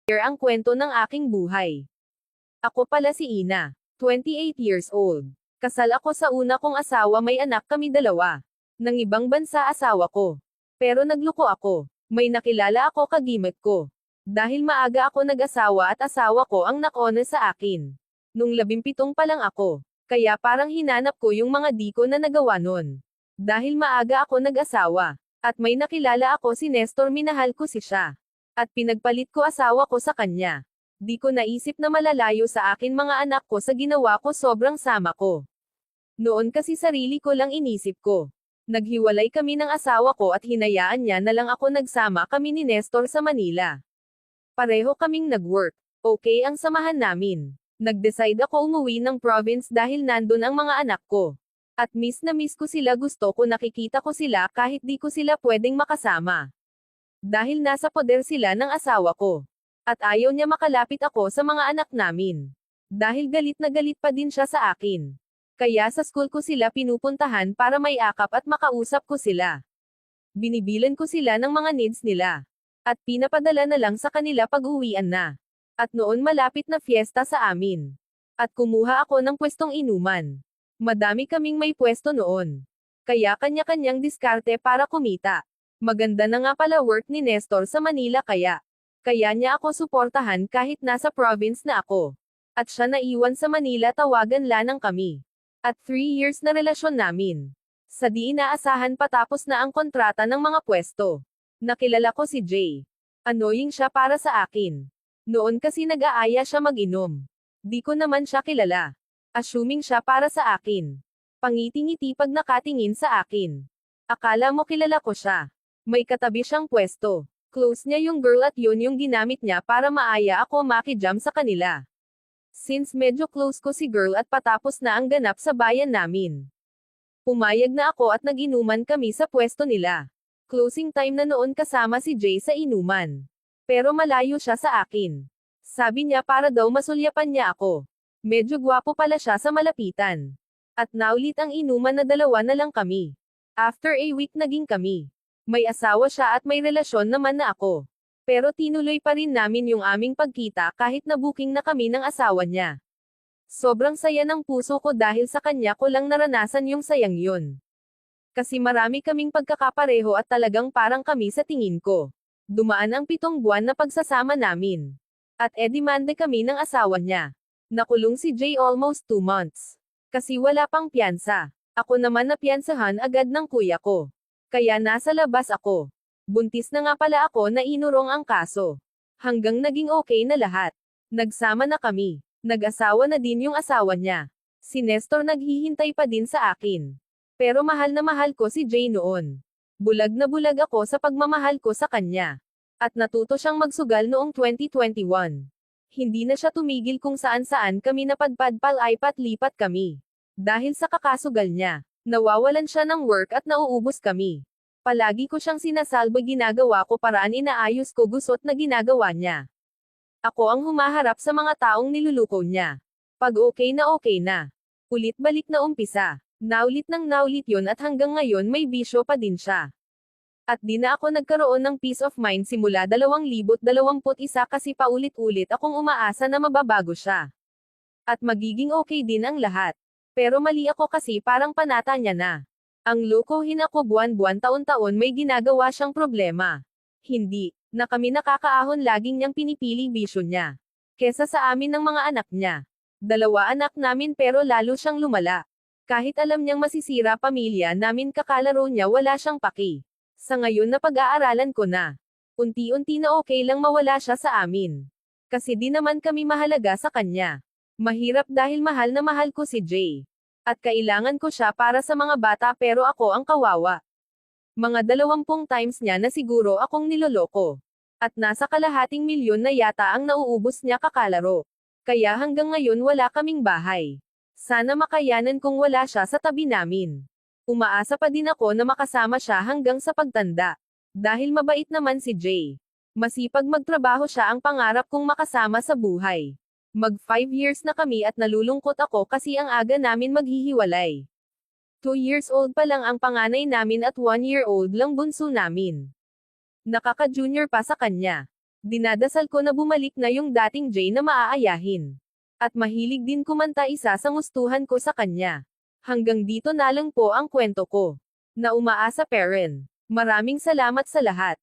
Here ang kwento ng aking buhay. Ako pala si Ina, 28 years old. Kasal ako sa una kong asawa, may anak kami dalawa. Nang ibang bansa asawa ko. Pero nagluko ako. May nakilala ako kagimik ko. Dahil maaga ako nag-asawa at asawa ko ang nakona sa akin. Nung 17 pa lang ako. Kaya parang hinanap ko yung mga di ko na nagawa nun. Dahil maaga ako nag-asawa. At may nakilala ako si Nestor, minahal ko si siya. At pinagpalit ko asawa ko sa kanya. Di ko naisip na malalayo sa akin mga anak ko sa ginawa ko, sobrang sama ko. Noon kasi sarili ko lang inisip ko. Naghiwalay kami ng asawa ko at hinayaan niya na lang ako, nagsama kami ni Nestor sa Manila. Pareho kaming nag-work. Okay ang samahan namin. Nag-decide ako umuwi ng province dahil nandun ang mga anak ko. At miss na miss ko sila, gusto ko nakikita ko sila kahit di ko sila pwedeng makasama. Dahil nasa poder sila ng asawa ko. At ayaw niya makalapit ako sa mga anak namin. Dahil galit na galit pa din siya sa akin. Kaya sa school ko sila pinupuntahan para may akap at makausap ko sila. Binibilan ko sila ng mga needs nila. At pinapadala na lang sa kanila pag-uwian na. At noon malapit na fiesta sa amin. At kumuha ako ng pwestong inuman. Madami kaming may pwesto noon. Kaya kanya-kanyang diskarte para kumita. Maganda na nga pala work ni Nestor sa Manila, kaya niya ako suportahan kahit nasa province na ako. At siya naiwan sa Manila, tawagan lang kami. At 3 years na relasyon namin. Sa di inaasahan patapos na ang kontrata ng mga pwesto. Nakilala ko si Jay. Annoying siya para sa akin. Noon kasi nag-aaya siya mag-inom. Di ko naman siya kilala. Assuming siya para sa akin. Pangiti-ngiti pag nakatingin sa akin. Akala mo kilala ko siya. May katabi siyang pwesto. Close niya yung girl at yun yung ginamit niya para maaya ako makijam sa kanila. Since medyo close ko si girl at patapos na ang ganap sa bayan namin. Pumayag na ako at nag-inuman kami sa pwesto nila. Closing time na noon, kasama si Jay sa inuman. Pero malayo siya sa akin. Sabi niya para daw masulyapan niya ako. Medyo gwapo pala siya sa malapitan. At naulit ang inuman na dalawa na lang kami. After a week naging kami. May asawa siya at may relasyon naman na ako. Pero tinuloy pa rin namin yung aming pagkita kahit na-booking na kami ng asawa niya. Sobrang saya ng puso ko dahil sa kanya ko lang naranasan yung sayang yun. Kasi marami kaming pagkakapareho at talagang parang kami sa tingin ko. Dumaan ang 7 buwan na pagsasama namin. At edimande kami ng asawa niya. Nakulong si Jay almost 2 months. Kasi wala pang piyansa. Ako naman napiyansahan agad ng kuya ko. Kaya nasa labas ako. Buntis na nga pala ako na inurong ang kaso. Hanggang naging okay na lahat. Nagsama na kami. Nag-asawa na din yung asawa niya. Si Nestor naghihintay pa din sa akin. Pero mahal na mahal ko si Jay noon. Bulag na bulag ako sa pagmamahal ko sa kanya. At natuto siyang magsugal noong 2021. Hindi na siya tumigil kung saan-saan kami napadpad, palipat-lipat kami. Dahil sa kakasugal niya. Nawawalan siya ng work at nauubos kami. Palagi ko siyang sinasalba, ginagawa ko paraan, inaayos ko gusot na ginagawa niya. Ako ang humaharap sa mga taong niluluko niya. Pag okay na, ulit balik na umpisa. Naulit ng naulit yun at hanggang ngayon may bisyo pa din siya. At di na ako nagkaroon ng peace of mind simula 2021 kasi paulit-ulit akong umaasa na mababago siya. At magiging okay din ang lahat. Pero mali ako kasi parang panata niya na. Ang lokohin ako buwan-buwan, taon-taon may ginagawa siyang problema. Hindi na kami nakakaahon, laging niyang pinipili bisyo niya. Kesa sa amin ng mga anak niya. 2 anak namin pero lalo siyang lumala. Kahit alam niyang masisira pamilya namin, kakalaro niya, wala siyang paki. Sa ngayon na pag-aaralan ko na. Unti-unti na okay lang mawala siya sa amin. Kasi di naman kami mahalaga sa kanya. Mahirap dahil mahal na mahal ko si Jay. At kailangan ko siya para sa mga bata pero ako ang kawawa. Mga 20 times niya na siguro akong niloloko. At nasa kalahating milyon na yata ang nauubos niya kakalaro. Kaya hanggang ngayon wala kaming bahay. Sana makayanan kung wala siya sa tabi namin. Umaasa pa din ako na makasama siya hanggang sa pagtanda. Dahil mabait naman si Jay. Masipag magtrabaho siya, ang pangarap kong makasama sa buhay. Mag 5 years na kami at nalulungkot ako kasi ang aga namin maghihiwalay. 2 years old pa lang ang panganay namin at 1 year old lang bunso namin. Nakaka-junior pa sa kanya. Dinadasal ko na bumalik na yung dating Jay na maaayahin. At mahilig din kumanta, isa sa gustuhan ko sa kanya. Hanggang dito na lang po ang kwento ko. Na umaasa Perren. Maraming salamat sa lahat.